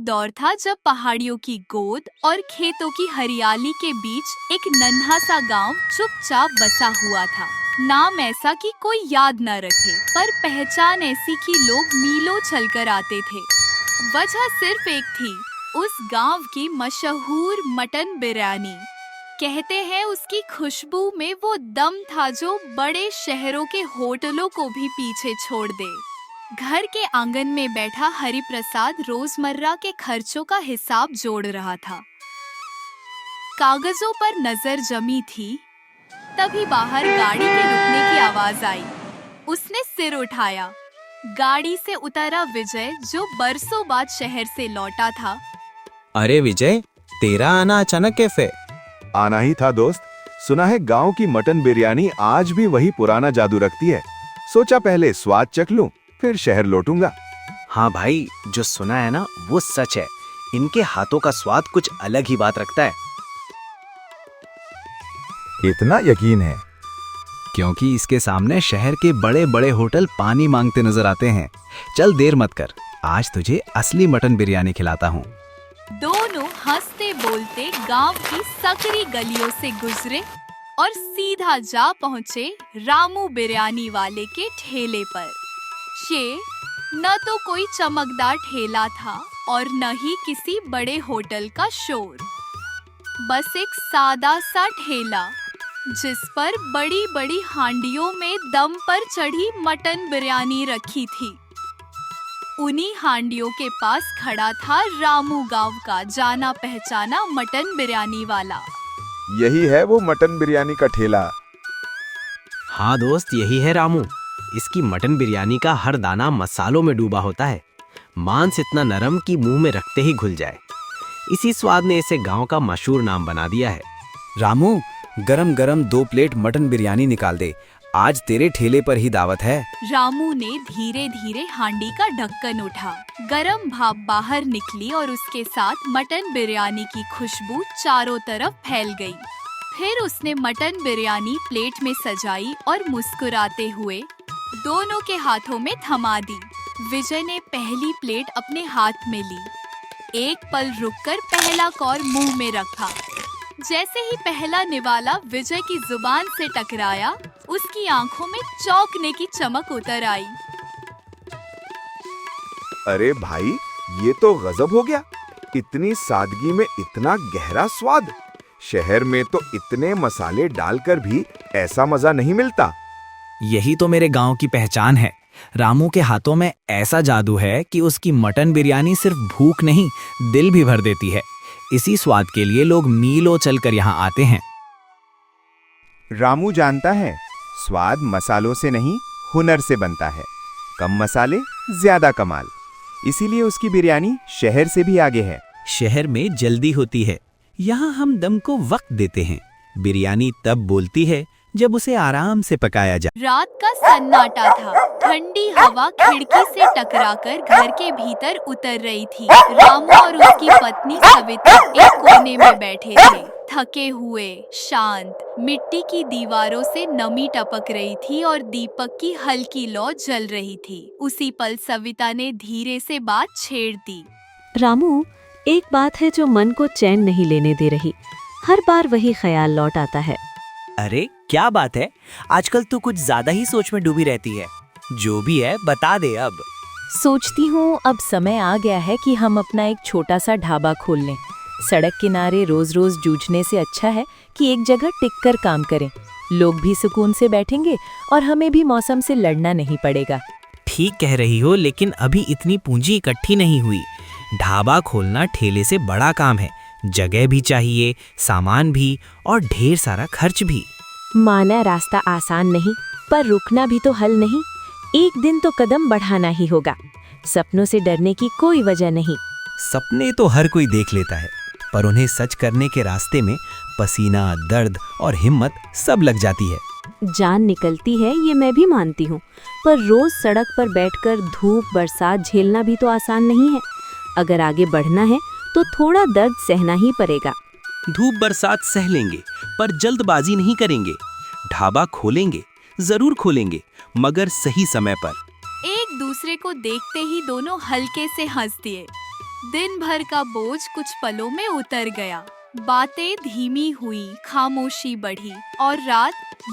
दौर था जब पहाड़ियों की गोद और खेतों की हरियाली के बीच एक नन्हा सा गांव चुपचाप बसा हुआ था। नाम ऐसा कि कोई याद न रखे, पर पहचान ऐसी कि लोग मीलों चलकर आते थे। वजह सिर्फ एक थी, उस गांव की मशहूर मटन बिरयानी। कहते हैं उसकी खुशबू में वो दम था जो बड़े शहरों के होटलों को भी पीछे छोड़ दे। घर के आंगन में बैठा हरिप्रसाद रोजमर्रा के खर्चों का हिसाब जोड़ रहा था। कागजों पर नजर जमी थी, तभी बाहर गाड़ी के रुकने की आवाज आई। उसने सिर उठाया। गाड़ी से उतरा विजय, जो बरसों बाद शहर से लौटा था। अरे विजय, तेरा आना अचानक कैसे? आना ही था दोस्त। सुना है गांव की मटन बिरयानी आज भी वही पुराना जादू रखती है। सोचा पहले स्वाद चख लूं, फिर शहर लौटूंगा। हाँ भाई, जो सुना है ना वो सच है। इनके हाथों का स्वाद कुछ अलग ही बात रखता है। इतना यकीन है? क्योंकि इसके सामने शहर के बड़े बड़े होटल पानी मांगते नजर आते हैं। चल देर मत कर, आज तुझे असली मटन बिरयानी खिलाता हूँ। दोनों हंसते बोलते गांव की सकरी गलियों से गुजरे और सीधा जा पहुंचे रामू बिरयानी वाले के ठेले पर। ये न तो कोई चमकदार ठेला था और न ही किसी बड़े होटल का शोर। बस एक सादा सा ठेला, जिस पर बड़ी बड़ी हांडियों में दम पर चढ़ी मटन बिरयानी रखी थी। उन्हीं हांडियों के पास खड़ा था रामू गांव का जाना पहचाना मटन बिरयानी वाला। यही है वो मटन बिरयानी का ठेला। हाँ दोस्त, यही है रामू। इसकी मटन बिरयानी का हर दाना मसालों में डूबा होता है। मांस इतना नरम कि मुंह में रखते ही घुल जाए। इसी स्वाद ने इसे गांव का मशहूर नाम बना दिया है। रामू, गरम गरम 2 प्लेट मटन बिरयानी निकाल दे। आज तेरे ठेले पर ही दावत है। रामू ने धीरे धीरे हांडी का ढक्कन उठा। गरम भाप बाहर निकली और उसके साथ मटन बिरयानी की खुशबू चारों तरफ फैल गई। फिर उसने मटन बिरयानी प्लेट में सजाई और मुस्कुराते हुए दोनों के हाथों में थमा दी। विजय ने पहली प्लेट अपने हाथ में ली। एक पल रुककर पहला कौर मुंह में रखा। जैसे ही पहला निवाला विजय की जुबान से टकराया, उसकी आंखों में चौंकने की चमक उतर आई। अरे भाई, ये तो गजब हो गया। इतनी सादगी में इतना गहरा स्वाद। शहर में तो इतने मसाले डालकर भी ऐसा मजा नहीं मिलता। यही तो मेरे गांव की पहचान है। रामू के हाथों में ऐसा जादू है कि उसकी मटन बिरयानी सिर्फ भूख नहीं, दिल भी भर देती है। इसी स्वाद के लिए लोग मीलों चलकर यहाँ आते हैं। रामू जानता है, स्वाद मसालों से नहीं, हुनर से बनता है। कम मसाले, ज्यादा कमाल। इसीलिए उसकी बिरयानी शहर से भी आगे है। शहर में जल्दी होती है, यहाँ हम दम को वक्त देते हैं। बिरयानी तब बोलती है जब उसे आराम से पकाया जाए। रात का सन्नाटा था। ठंडी हवा खिड़की से टकराकर घर के भीतर उतर रही थी। रामू और उसकी पत्नी सविता एक कोने में बैठे थे, थके हुए, शांत। मिट्टी की दीवारों से नमी टपक रही थी और दीपक की हल्की लौ जल रही थी। उसी पल सविता ने धीरे से बात छेड़ दी। रामू, एक बात है जो मन को चैन नहीं लेने दे रही। हर बार वही ख्याल लौट आता है। अरे क्या बात है, आजकल तू कुछ ज्यादा ही सोच में डूबी रहती है। जो भी है बता दे अब। सोचती हूँ अब समय आ गया है कि हम अपना एक छोटा सा ढाबा खोल लें। सड़क किनारे रोज रोज जूझने से अच्छा है कि एक जगह टिक कर काम करें। लोग भी सुकून से बैठेंगे और हमें भी मौसम से लड़ना नहीं पड़ेगा। ठीक कह रही हो, लेकिन अभी इतनी पूंजी इकट्ठी नहीं हुई। ढाबा खोलना ठेले से बड़ा काम है। जगह भी चाहिए, सामान भी और ढेर सारा खर्च भी। माना रास्ता आसान नहीं, पर रुकना भी तो हल नहीं। एक दिन तो कदम बढ़ाना ही होगा। सपनों से डरने की कोई वजह नहीं। सपने तो हर कोई देख लेता है, पर उन्हें सच करने के रास्ते में पसीना, दर्द और हिम्मत सब लग जाती है। जान निकलती है, ये मैं भी मानती हूँ, पर रोज सड़क पर बैठकर धूप बरसात झेलना भी तो आसान नहीं है। अगर आगे बढ़ना है तो थोड़ा दर्द सहना ही पड़ेगा। धूप बरसात सह लेंगे, पर जल्दबाजी नहीं करेंगे। ढाबा खोलेंगे, जरूर खोलेंगे, मगर सही समय पर। एक दूसरे को देखते ही दोनों हल्के से हंस दिए। दिन भर का बोझ कुछ पलों में उतर गया। बातें धीमी हुई, खामोशी बढ़ी और रात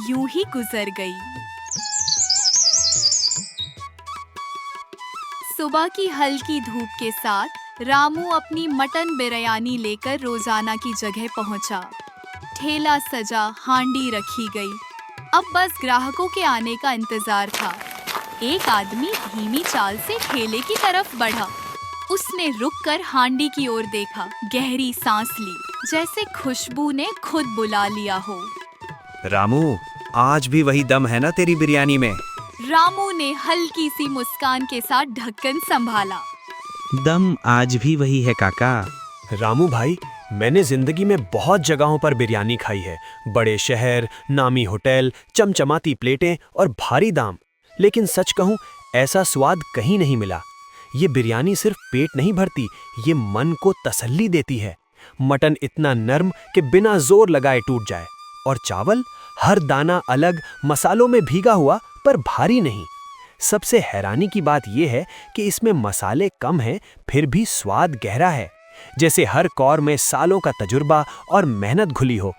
यूं ही गुजर गई। सुबह की हल्की धूप के साथ रामू अपनी मटन बिरयानी लेकर रोजाना की जगह पहुंचा। ठेला सजा, हांडी रखी गई। अब बस ग्राहकों के आने का इंतजार था। एक आदमी धीमी चाल से ठेले की तरफ बढ़ा। उसने रुककर हांडी की ओर देखा, गहरी सांस ली, जैसे खुशबू ने खुद बुला लिया हो। रामू, आज भी वही दम है ना तेरी बिरयानी में? रामू ने हल्की सी मुस्कान के साथ ढक्कन संभाला। दम आज भी वही है काका। रामू भाई, मैंने जिंदगी में बहुत जगहों पर बिरयानी खाई है। बड़े शहर, नामी होटल, चमचमाती प्लेटें और भारी दाम। लेकिन सच कहूं, ऐसा स्वाद कहीं नहीं मिला। ये बिरयानी सिर्फ पेट नहीं भरती, ये मन को तसल्ली देती है। मटन इतना नर्म कि बिना जोर लगाए टूट जाए, और चावल हर दाना अलग, मसालों में भीगा हुआ पर भारी नहीं। सबसे हैरानी की बात यह है कि इसमें मसाले कम हैं, फिर भी स्वाद गहरा है, जैसे हर कौर में सालों का तजुर्बा और मेहनत घुली हो।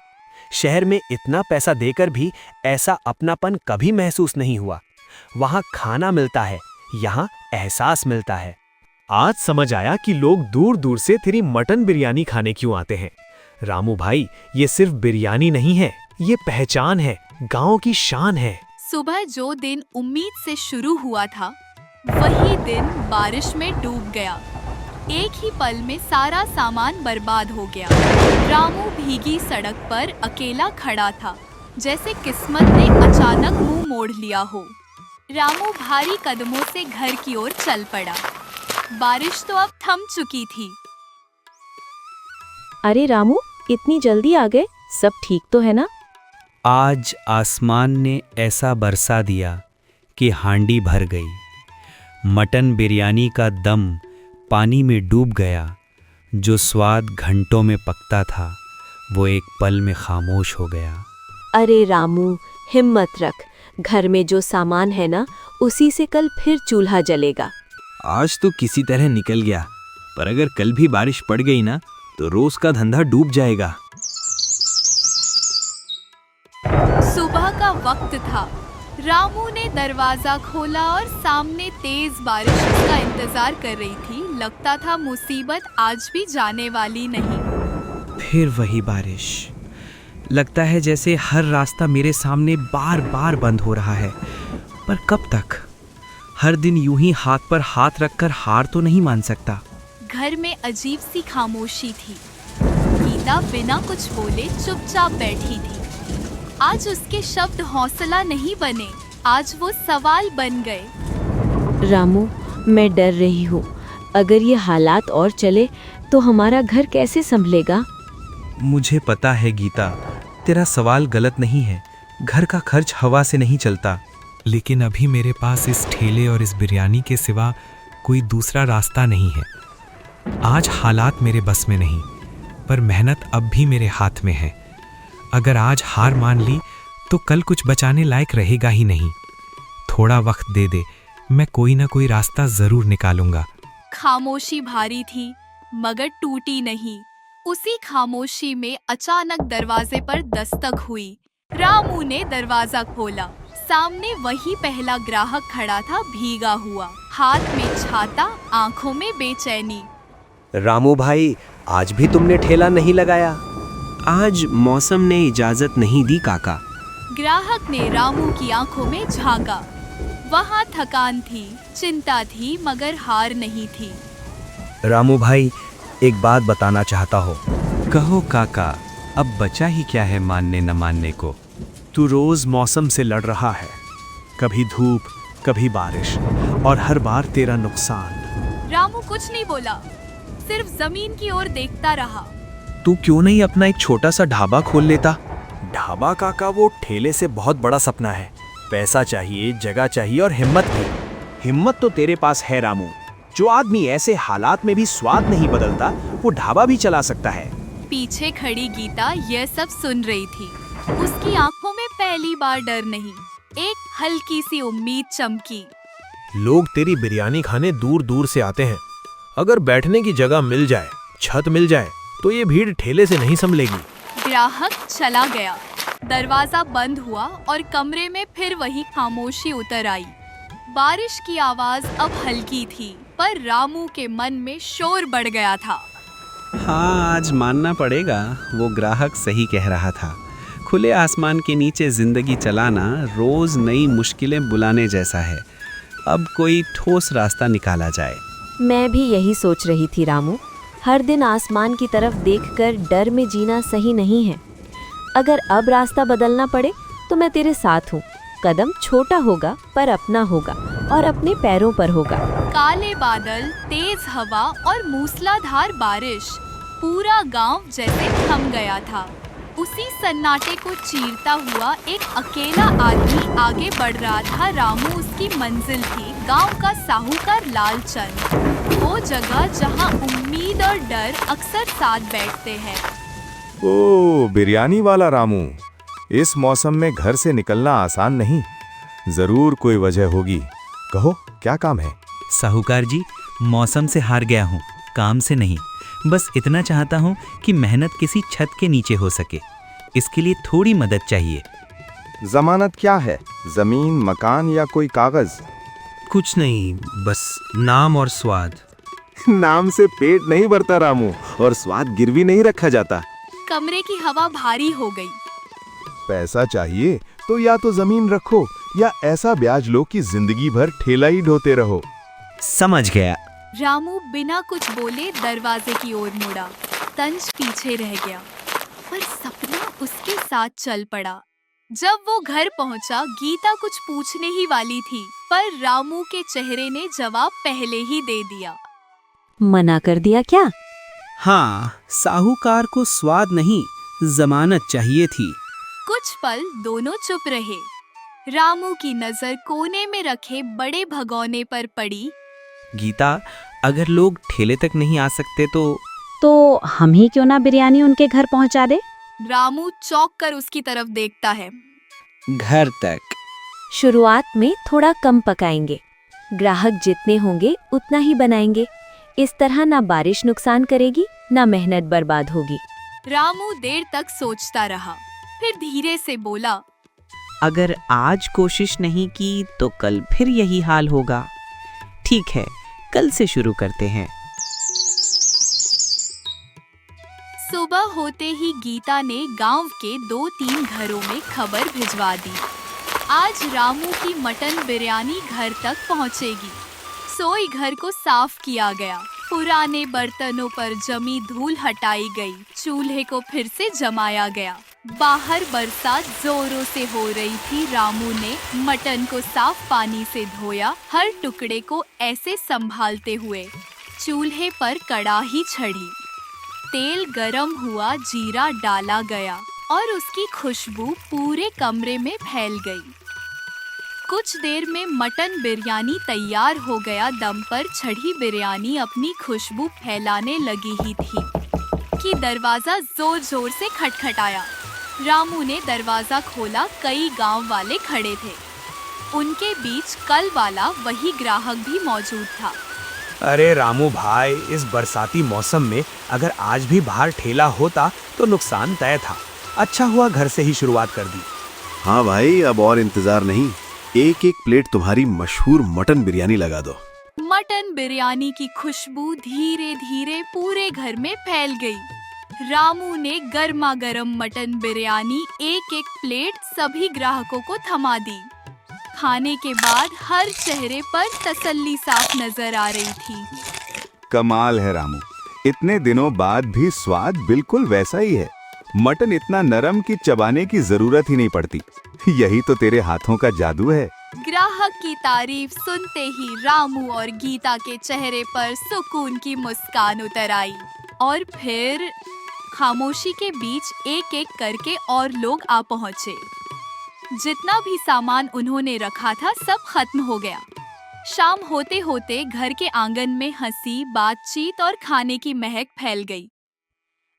शहर में इतना पैसा देकर भी ऐसा अपनापन कभी महसूस नहीं हुआ। वहाँ खाना मिलता है, यहाँ एहसास मिलता है। आज समझ आया कि लोग दूर दूर से तेरी मटन बिरयानी खाने क्यों आते हैं। रामू भाई, ये सिर्फ बिरयानी नहीं है, ये पहचान है, गांव की शान है। सुबह जो दिन उम्मीद से शुरू हुआ था, वही दिन बारिश में डूब गया। एक ही पल में सारा सामान बर्बाद हो गया। रामू भीगी सड़क पर अकेला खड़ा था, जैसे किस्मत ने अचानक मुंह मोड़ लिया हो। रामू भारी कदमों से घर की ओर चल पड़ा। बारिश तो अब थम चुकी थी। अरे रामू, इतनी जल्दी आ गए? सब ठीक तो है ना? आज आसमान ने ऐसा बरसा दिया कि हांडी भर गई। मटन बिरयानी का दम पानी में डूब गया। जो स्वाद घंटों में पकता था, वो एक पल में खामोश हो गया। अरे रामू, हिम्मत रख। घर में जो सामान है ना, उसी से कल फिर चूल्हा जलेगा। आज तो किसी तरह निकल गया, पर अगर कल भी बारिश पड़ गई ना, तो रोज का धंधा डूब जाएगा। सुबह का वक्त था। रामू ने दरवाजा खोला और सामने तेज बारिश उसका इंतजार कर रही थी। लगता था मुसीबत आज भी जाने वाली नहीं। फिर वही बारिश। लगता है जैसे हर रास्ता मेरे सामने बार बार बंद हो रहा है। पर कब तक? हर दिन यूं ही हाथ पर हाथ रखकर हार तो नहीं मान सकता। घर में अजीब सी खामोशी थी। गीता बिना कुछ बोले चुपचाप बैठी थी। आज उसके शब्द हौसला नहीं बने, आज वो सवाल बन गए। रामू, मैं डर रही हूँ। अगर ये हालात और चले तो हमारा घर कैसे संभलेगा? मुझे पता है गीता, तेरा सवाल गलत नहीं है। घर का खर्च हवा से नहीं चलता। लेकिन अभी मेरे पास इस ठेले और इस बिरयानी के सिवा कोई दूसरा रास्ता नहीं है। आज हालात मेरे बस में नहीं, पर मेहनत अब भी मेरे हाथ में है। अगर आज हार मान ली तो कल कुछ बचाने लायक रहेगा ही नहीं। थोड़ा वक्त दे दे, मैं कोई ना कोई रास्ता जरूर निकालूंगा। खामोशी भारी थी, मगर टूटी नहीं। उसी खामोशी में अचानक दरवाजे पर दस्तक हुई। रामू ने दरवाजा खोला। सामने वही पहला ग्राहक खड़ा था, भीगा हुआ, हाथ में छाता, आंखों में बेचैनी। रामू भाई, आज भी तुमने ठेला नहीं लगाया? आज मौसम ने इजाजत नहीं दी काका। ग्राहक ने रामू की आंखों में झांका। वहाँ थकान थी, चिंता थी, मगर हार नहीं थी। रामू भाई, एक बात बताना चाहता हो। कहो काका, अब बचा ही क्या है मानने न मानने को। तू रोज मौसम से लड़ रहा है, कभी धूप, कभी बारिश, और हर बार तेरा नुकसान। रामू कुछ नहीं बोला, सिर्फ जमीन की ओर देखता रहा। तू क्यों नहीं अपना एक छोटा सा ढाबा खोल लेता? ढाबा काका, वो ठेले से बहुत बड़ा सपना है। पैसा चाहिए, जगह चाहिए और हिम्मत भी। हिम्मत तो तेरे पास है रामू। जो आदमी ऐसे हालात में भी स्वाद नहीं बदलता, वो ढाबा भी चला सकता है। पीछे खड़ी गीता यह सब सुन रही थी। उसकी आंखों में पहली बार डर नहीं, एक हल्की सी उम्मीद चमकी। लोग तेरी बिरयानी खाने दूर दूर से आते हैं, अगर बैठने की जगह मिल जाए, छत मिल जाए, तो ये भीड़ ठेले से नहीं संभलेगी। ग्राहक चला गया। दरवाजा बंद हुआ और कमरे में फिर वही खामोशी उतर आई। बारिश की आवाज अब हल्की थी, पर रामू के मन में शोर बढ़ गया था। हाँ, आज मानना पड़ेगा, वो ग्राहक सही कह रहा था। खुले आसमान के नीचे जिंदगी चलाना रोज नई मुश्किलें बुलाने जैसा है। अब कोई ठोस रास्ता निकाला जाए। मैं भी यही सोच रही थी रामू। हर दिन आसमान की तरफ देखकर डर में जीना सही नहीं है। अगर अब रास्ता बदलना पड़े तो मैं तेरे साथ हूँ। कदम छोटा होगा पर अपना होगा और अपने पैरों पर होगा। काले बादल, तेज हवा और मूसलाधार बारिश, पूरा गांव जैसे थम गया था। उसी सन्नाटे को चीरता हुआ एक अकेला आदमी आगे बढ़ रहा था। रामू उसकी मंजिल थी, गांव का साहूकार लालचंद। वो जगह जहां उम्मीद और डर अक्सर साथ बैठते हैं। ओ, बिरयानी वाला रामू, इस मौसम में घर से निकलना आसान नहीं। जरूर कोई वजह होगी। कहो, क्या काम है? साहूकार जी, मौसम से हार गया हूँ, काम से नहीं। बस इतना चाहता हूँ कि मेहनत किसी छत के नीचे हो सके। इसके लिए थोड़ी मदद चाहिए। जमानत क्या है? जमीन, मकान या कोई कागज? कुछ नहीं, बस नाम और स्वाद। नाम से पेट नहीं भरता रामू, और स्वाद गिरवी नहीं रखा जाता। कमरे की हवा भारी हो गई। पैसा चाहिए तो या तो जमीन रखो या ऐसा ब्याज लो कि जिंदगी भर ठेला ही ढोते रहो। समझ गया। रामू बिना कुछ बोले दरवाजे की ओर मुड़ा। तंज पीछे रह गया, पर सपना उसके साथ चल पड़ा। जब वो घर पहुंचा, गीता कुछ पूछने ही वाली थी, पर रामू के चेहरे ने जवाब पहले ही दे दिया। मना कर दिया क्या? हाँ, साहूकार को स्वाद नहीं, जमानत चाहिए थी। कुछ पल दोनों चुप रहे। रामू की नजर कोने में रखे बड़े भगोने पर पड़ी। गीता, अगर लोग ठेले तक नहीं आ सकते तो हम ही क्यों ना बिरयानी उनके घर पहुंचा दे? रामू चौंक कर उसकी तरफ देखता है। घर तक? शुरुआत में थोड़ा कम पकाएंगे। ग्राहक जितने होंगे उतना ही बनाएंगे। इस तरह ना बारिश नुकसान करेगी, ना मेहनत बर्बाद होगी। रामू देर तक सोचता रहा, फिर धीरे से बोला, अगर आज कोशिश नहीं की तो कल फिर यही हाल होगा। ठीक है, कल से शुरू करते हैं। सुबह होते ही गीता ने गांव के 2-3 घरों में खबर भिजवा दी। आज रामू की मटन बिरयानी घर तक पहुंचेगी। सोई घर को साफ किया गया। पुराने बर्तनों पर जमी धूल हटाई गई। चूल्हे को फिर से जमाया गया। बाहर बरसात जोरों से हो रही थी। रामू ने मटन को साफ पानी से धोया, हर टुकड़े को ऐसे संभालते हुए। चूल्हे पर कड़ाही चढ़ी, तेल गरम हुआ, जीरा डाला गया और उसकी खुशबू पूरे कमरे में फैल गई। कुछ देर में मटन बिरयानी तैयार हो गया। दम पर चढ़ी बिरयानी अपनी खुशबू फैलाने लगी ही थी कि दरवाजा जोर जोर से खटखटाया। रामू ने दरवाजा खोला। कई गांव वाले खड़े थे। उनके बीच कल वाला वही ग्राहक भी मौजूद था। अरे रामू भाई, इस बरसाती मौसम में अगर आज भी बाहर ठेला होता तो नुकसान तय था। अच्छा हुआ घर से ही शुरुआत कर दी। हाँ भाई, अब और इंतजार नहीं, एक एक प्लेट तुम्हारी मशहूर मटन बिरयानी लगा दो। मटन बिरयानी की खुशबू धीरे धीरे पूरे घर में फैल गई। रामू ने गर्मा गर्म मटन बिरयानी एक एक प्लेट सभी ग्राहकों को थमा दी। खाने के बाद हर चेहरे पर तसल्ली साफ नजर आ रही थी। कमाल है रामू, इतने दिनों बाद भी स्वाद बिल्कुल वैसा ही है। मटन इतना नरम कि चबाने की जरूरत ही नहीं पड़ती। यही तो तेरे हाथों का जादू है। ग्राहक की तारीफ सुनते ही रामू और गीता के चेहरे पर सुकून की मुस्कान उतर आई। और फिर खामोशी के बीच एक एक करके और लोग आ पहुंचे। जितना भी सामान उन्होंने रखा था सब खत्म हो गया। शाम होते होते घर के आंगन में हंसी, बातचीत और खाने की महक फैल गई।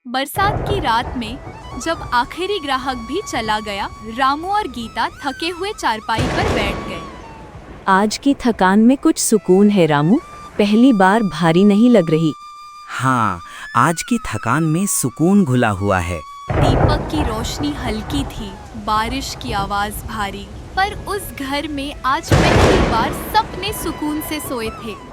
बरसात की रात में जब आखिरी ग्राहक भी चला गया, रामू और गीता थके हुए चारपाई पर बैठ गए। आज की थकान में कुछ सुकून है रामू। पहली बार भारी नहीं लग रही। हाँ, आज की थकान में सुकून घुला हुआ है। दीपक की रोशनी हल्की थी, बारिश की आवाज भारी, पर उस घर में आज पहली बार सपने सुकून से सोए थे।